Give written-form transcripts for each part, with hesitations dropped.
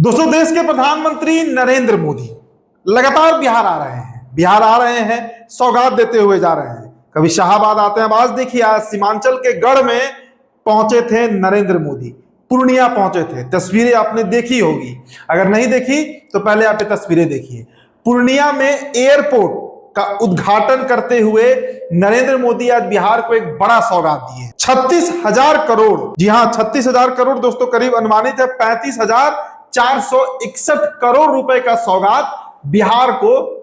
दोस्तों, देश के प्रधानमंत्री नरेंद्र मोदी लगातार बिहार आ रहे हैं, सौगात देते हुए जा रहे हैं। कभी शाहाबाद आते हैं। अब आज देखिए, आज सीमांचल के गढ़ में पहुंचे थे नरेंद्र मोदी, पूर्णिया पहुंचे थे। तस्वीरें आपने देखी होगी, अगर नहीं देखी तो पहले आप ये तस्वीरें देखिए। पूर्णिया में एयरपोर्ट का उद्घाटन करते हुए नरेंद्र मोदी आज बिहार को एक बड़ा सौगात दिए। 36,000 करोड़, जी हां 36,000 करोड़ दोस्तों, करीब अनुमानित है 35,461 करोड़ रुपए का सौगात बिहार को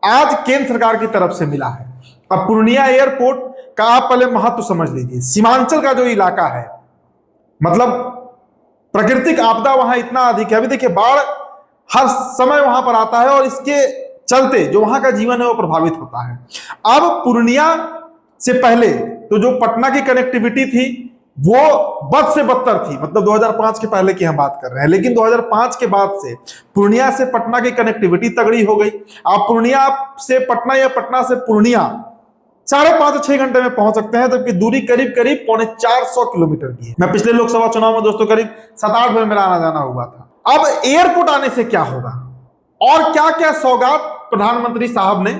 आज केंद्र सरकार की तरफ से मिला है। अब पूर्णिया एयरपोर्ट का आप पहले महत्व समझ लीजिए। सीमांचल का जो इलाका है, मतलब प्राकृतिक आपदा वहां इतना अधिक है। अभी देखिए, बाढ़ हर समय वहां पर आता है और इसके चलते जो वहां का जीवन है वो प्रभावित होता है। अब पूर्णिया से पहले तो जो पटना की कनेक्टिविटी थी वो बद से बदतर थी, मतलब 2005 के पहले की हम बात कर रहे हैं। लेकिन 2005 के बाद से पूर्णिया से पटना की कनेक्टिविटी तगड़ी हो गई। आप पूर्णिया से पटना या पटना से पूर्णिया 5.5 से 6 घंटे में पहुंच सकते हैं, जबकि दूरी करीब करीब 450 किलोमीटर की है। मैं पिछले लोकसभा चुनाव में दोस्तों करीब 7-8 बजे मेरा आना जाना हुआ था। अब एयरपोर्ट आने से क्या होगा और क्या क्या सौगात प्रधानमंत्री साहब ने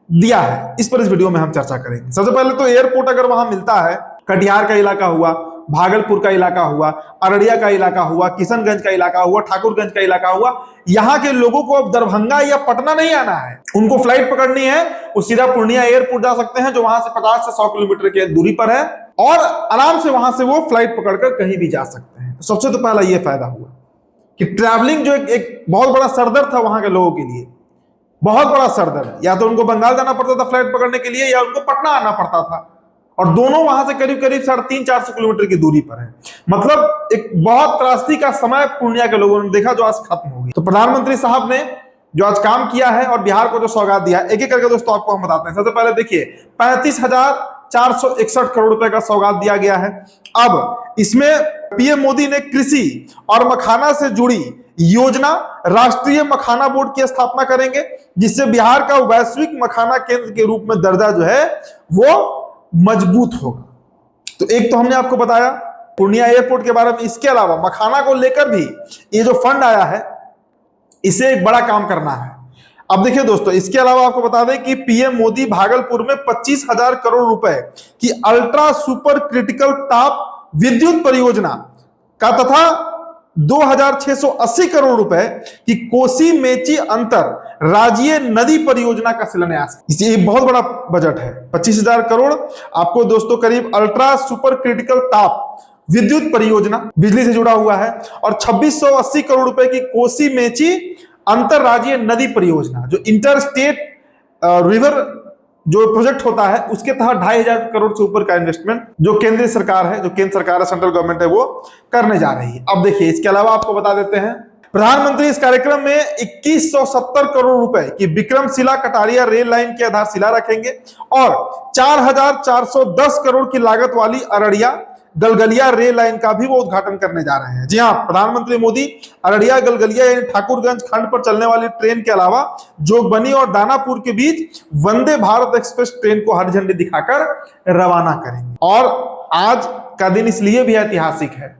दिया है, इस पर इस वीडियो में हम चर्चा करेंगे। सबसे पहले तो एयरपोर्ट अगर वहां मिलता है, कटिहार का इलाका हुआ, भागलपुर का इलाका हुआ, अररिया का इलाका हुआ, किशनगंज का इलाका हुआ, ठाकुरगंज का इलाका हुआ, यहां के लोगों को अब दरभंगा या पटना नहीं आना है। उनको फ्लाइट पकड़नी है, वो सीधा पूर्णिया एयरपोर्ट जा सकते हैं, जो वहां से 50 से 100 किलोमीटर की दूरी पर है, और आराम से वहां से वो फ्लाइट पकड़कर कहीं भी जा सकते हैं। तो सबसे तो पहला ये फायदा हुआ कि ट्रैवलिंग जो एक बहुत बड़ा सरदर्द था वहां के लोगों के लिए, बहुत बड़ा सरदर्द। या तो उनको बंगाल जाना पड़ता था फ्लाइट पकड़ने के लिए, या उनको पटना आना पड़ता था, और दोनों वहां से करीब करीब 350-400 किलोमीटर की दूरी पर है। मतलब एक बहुत त्रासदी का समय पूर्णिया के लोगों ने देखा, जो आज खत्म हो गई। तो प्रधानमंत्री साहब ने जो आज काम किया है और बिहार को जो सौगात दिया, एक एक करके दोस्तों आपको हम बताते हैं। सबसे पहले देखिए, 35,461 करोड़ रुपए का सौगात दिया गया है। अब इसमें पीएम मोदी ने कृषि और मखाना से जुड़ी योजना राष्ट्रीय मखाना बोर्ड की स्थापना करेंगे, जिससे बिहार का वैश्विक मखाना केंद्र के रूप में दर्जा जो है वो मजबूत होगा। तो एक तो हमने आपको बताया पूर्णिया एयरपोर्ट के बारे में। इसके अलावा मखाना को लेकर भी ये जो फंड आया है, इसे एक बड़ा काम करना है। अब देखिए दोस्तों, इसके अलावा आपको बता दें कि पीएम मोदी भागलपुर में 25,000 करोड़ रुपए की अल्ट्रा सुपर क्रिटिकल ताप विद्युत परियोजना का तथा 2,680 करोड़ रुपए की कोसी मेची अंतर राज्यीय नदी परियोजना का शिलान्यास। इसे एक बहुत बड़ा बजट है। 25,000 करोड़ आपको दोस्तों करीब अल्ट्रा सुपर क्रिटिकल ताप विद्युत परियोजना, बिजली से जुड़ा हुआ है, और 2,680 करोड़ रुपए की कोसी मेची अंतरराज्यीय नदी परियोजना, जो इंटर स्टेट रिवर जो प्रोजेक्ट होता है, उसके तहत 2,500 करोड़ से ऊपर का इन्वेस्टमेंट जो केंद्रीय सरकार है, जो केंद्र सरकार है, सेंट्रल गवर्नमेंट है, वो करने जा रही है। अब देखिए, इसके अलावा आपको बता देते हैं, प्रधानमंत्री इस कार्यक्रम में 2,170 करोड़ रुपए की विक्रमशिला कटारिया रेल लाइन की आधारशिला रखेंगे, और 4,410 करोड़ की लागत वाली अररिया गलगलिया रेल लाइन का भी वो उद्घाटन करने जा रहे हैं। जी हां, प्रधानमंत्री मोदी अररिया गलगलिया यानी ठाकुरगंज खंड पर चलने वाली ट्रेन के अलावा जोगबनी और दानापुर के बीच वंदे भारत एक्सप्रेस ट्रेन को हरी झंडी दिखाकर रवाना करेंगे। और आज का दिन इसलिए भी ऐतिहासिक है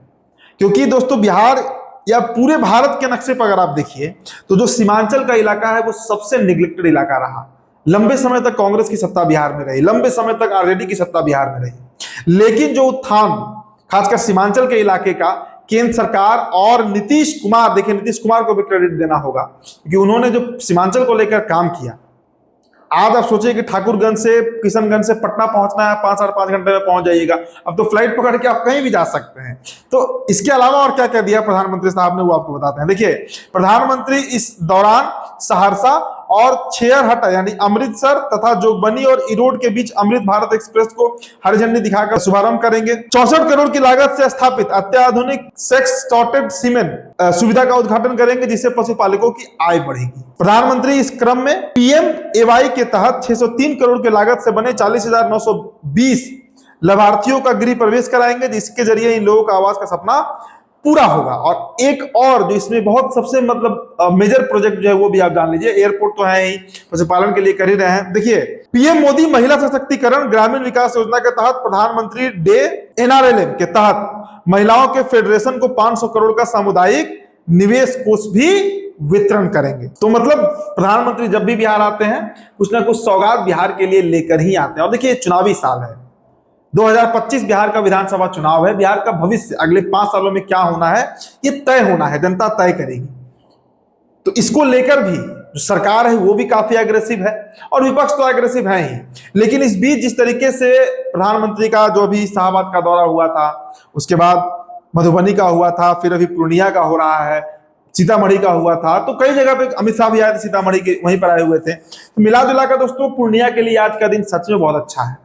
क्योंकि दोस्तों, बिहार या पूरे भारत के नक्शे पर अगर आप देखिए तो जो सीमांचल का इलाका है वो सबसे निगलेक्टेड इलाका रहा। लंबे समय तक कांग्रेस की सत्ता बिहार में रही, लंबे समय तक आरजेडी की सत्ता बिहार में रही, लेकिन जो उत्थान खासकर सीमांचल के इलाके का केंद्र सरकार और नीतीश कुमार, देखिए नीतीश कुमार को भी क्रेडिट देना होगा क्योंकि उन्होंने जो सीमांचल को लेकर काम किया। आज आप सोचिए कि ठाकुरगंज से किशनगंज से पटना पहुंचना है, 5-5.5 घंटे में पहुंच जाइएगा। अब तो फ्लाइट पकड़ के आप कहीं भी जा सकते हैं। तो इसके अलावा और क्या क्या दिया प्रधानमंत्री साहब ने, वो आपको बताते हैं। देखिए, प्रधानमंत्री इस दौरान सहरसा और छेरहट्टा यानी अमृतसर तथा जोगबनी और इरोड के बीच अमृत भारत एक्सप्रेस को हरी झंडी दिखाकर शुभारंभ करेंगे। 64 करोड़ की लागत से स्थापित अत्याधुनिक सेक्स सॉर्टेड सीमेंट सुविधा का उद्घाटन करेंगे, जिससे पशुपालकों की आय बढ़ेगी। प्रधानमंत्री इस क्रम में पीएमएवाई के तहत 603 करोड़ की लागत से बने 40,920 लाभार्थियों का गृह प्रवेश कराएंगे, जिसके जरिए इन लोगों का आवास का सपना पूरा होगा। और एक और जो इसमें बहुत सबसे मतलब मेजर प्रोजेक्ट जो है वो भी आप जान लीजिए। एयरपोर्ट तो है ही, पशुपालन के लिए कर ही रहे हैं। देखिए, पीएम मोदी महिला सशक्तिकरण ग्रामीण विकास योजना के तहत प्रधानमंत्री डे एनआरएलएम के तहत महिलाओं के फेडरेशन को 500 करोड़ का सामुदायिक निवेश कोष भी वितरण करेंगे। तो मतलब प्रधानमंत्री जब भी बिहार आते हैं कुछ ना कुछ सौगात बिहार के लिए लेकर ही आते हैं। और देखिए चुनावी साल है, 2025 बिहार का विधानसभा चुनाव है। बिहार का भविष्य अगले 5 सालों में क्या होना है ये तय होना है, जनता तय करेगी। तो इसको लेकर भी जो सरकार है वो भी काफी एग्रेसिव है और विपक्ष तो एग्रेसिव है ही। लेकिन इस बीच जिस तरीके से प्रधानमंत्री का जो अभी इलाहाबाद का दौरा हुआ था, उसके बाद मधुबनी का हुआ था, फिर अभी पूर्णिया का हो रहा है, सीतामढ़ी का हुआ था, तो कई जगह पे अमित शाह भी आए थे, सीतामढ़ी के वहीं पर आए हुए थे। तो मिला जुला कर दोस्तों पूर्णिया के लिए आज का दिन सच में बहुत अच्छा है।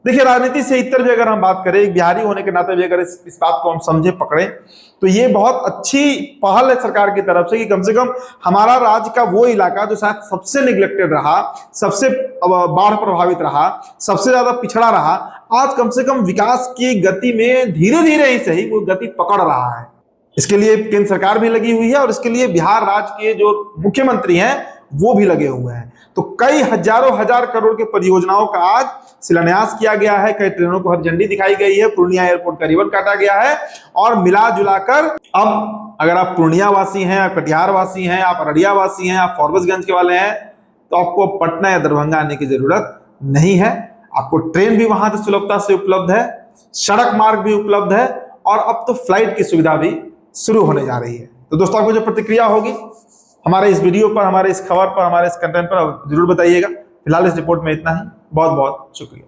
देखिए राजनीति से इतर भी अगर हम बात करें, एक बिहारी होने के नाते भी अगर इस बात को हम समझे पकड़े तो ये बहुत अच्छी पहल है सरकार की तरफ से कि कम से कम हमारा राज्य का वो इलाका जो शायद सबसे निगलेक्टेड रहा, सबसे बाढ़ प्रभावित रहा, सबसे ज्यादा पिछड़ा रहा, आज कम से कम विकास की गति में धीरे धीरे ही सही वो गति पकड़ रहा है। इसके लिए केंद्र सरकार भी लगी हुई है और इसके लिए बिहार राज्य के जो मुख्यमंत्री हैं वो भी लगे हुए हैं। तो कई हजारों हजार करोड़ के परियोजनाओं का आज शिलान्यास किया गया है, कई ट्रेनों को हरी झंडी दिखाई गई है, पूर्णिया एयरपोर्ट का रिबन काटा गया है। और मिला जुलाकर अब अगर आप पूर्णिया वासी हैं, आप कटिहार वासी हैं, आप अररिया वासी हैं, आप फॉरबिसगंज के वाले हैं, तो आपको पटना या दरभंगा आने की जरूरत नहीं है। आपको ट्रेन भी वहां से सुलभता से उपलब्ध है, सड़क मार्ग भी उपलब्ध है और अब तो फ्लाइट की सुविधा भी शुरू होने जा रही है। तो दोस्तों आपको जो प्रतिक्रिया होगी हमारे इस वीडियो पर, हमारे इस खबर पर, हमारे इस कंटेंट पर जरूर बताइएगा। फिलहाल इस रिपोर्ट में इतना ही। बहुत बहुत शुक्रिया।